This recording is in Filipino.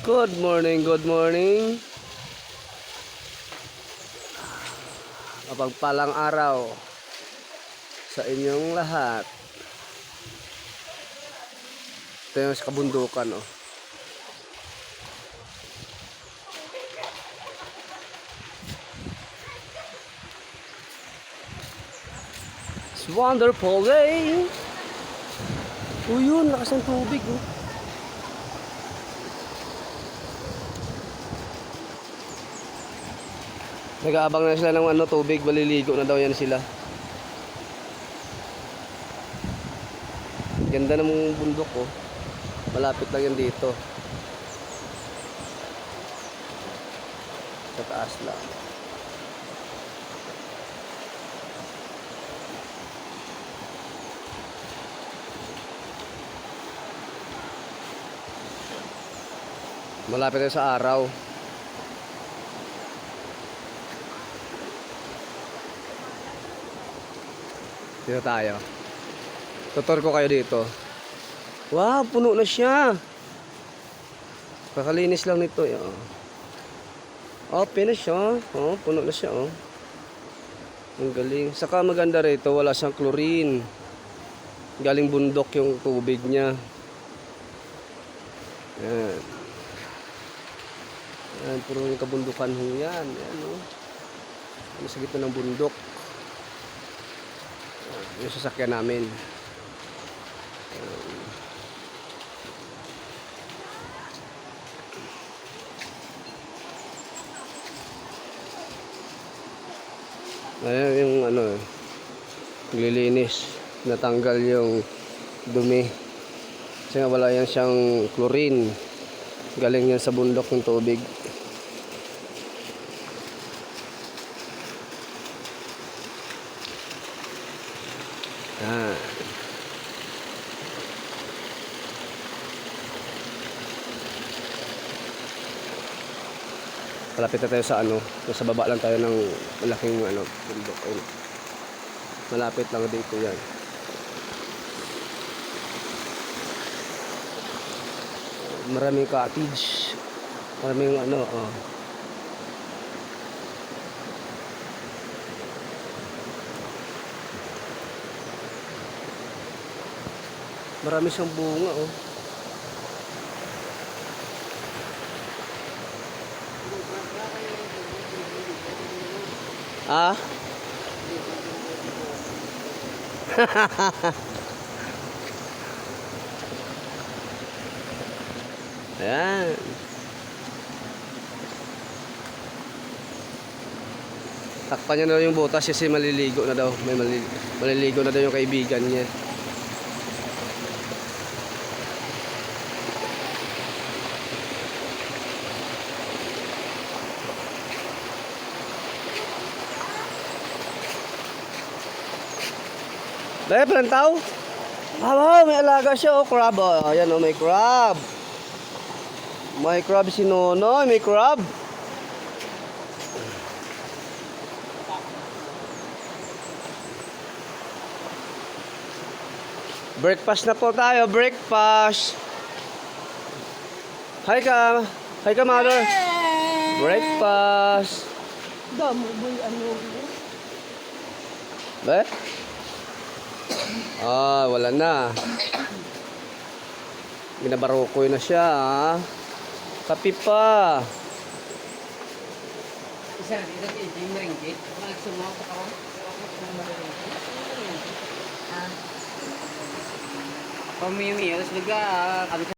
Good morning, good morning. Mapagpalang araw sa inyong lahat. Ito yung sa kabundukan, oh. It's wonderful day. Oh, yun, lakas ng tubig, oh. Nag-aabang na sila ng tubig, maliligo na daw yan sila. Ganda ng bundok, oh. Malapit lang yan dito. Sa taas lang. Malapit na sa araw. Dito tayo. Tutor ko kayo dito. Wow, puno na siya. Kakalinis lang nito. Open na siya. Oh, puno na siya. Oh. Ang galing. Saka maganda rito, wala siyang chlorine. Galing bundok yung tubig niya. Yan. Yan, puro yung kabundukan ho yan. Yan, oh. Ano sa gitna ng bundok. Yung sasakyan namin. Ayan yung naglilinis, natanggal yung dumi kasi nga wala yan siyang chlorine, galing yan sa bundok ng tubig. Malapit na tayo sa nasa baba lang tayo ng malaking bundok. Malapit lang dito yan. Maraming cottage. Maraming marami siyang bunga, oh. Ah? Ayan. Takpan niya na yung butas kasi maliligo na daw. Maliligo na daw yung kaibigan niya. Dahil plantaw. Wow, may alaga siya, oh, crab. Oh, ayan, oh, may crab. May crab si Nonoy, may crab. Breakfast na po tayo, breakfast. Hi ka. Hi ka, mother. Breakfast. Damo boy Be? Wala na. Binabarokoy na siya, ha? Kapi pa. Isa dito kay Jim Ringkit. Magsumaw pa karon. Pamimiyos,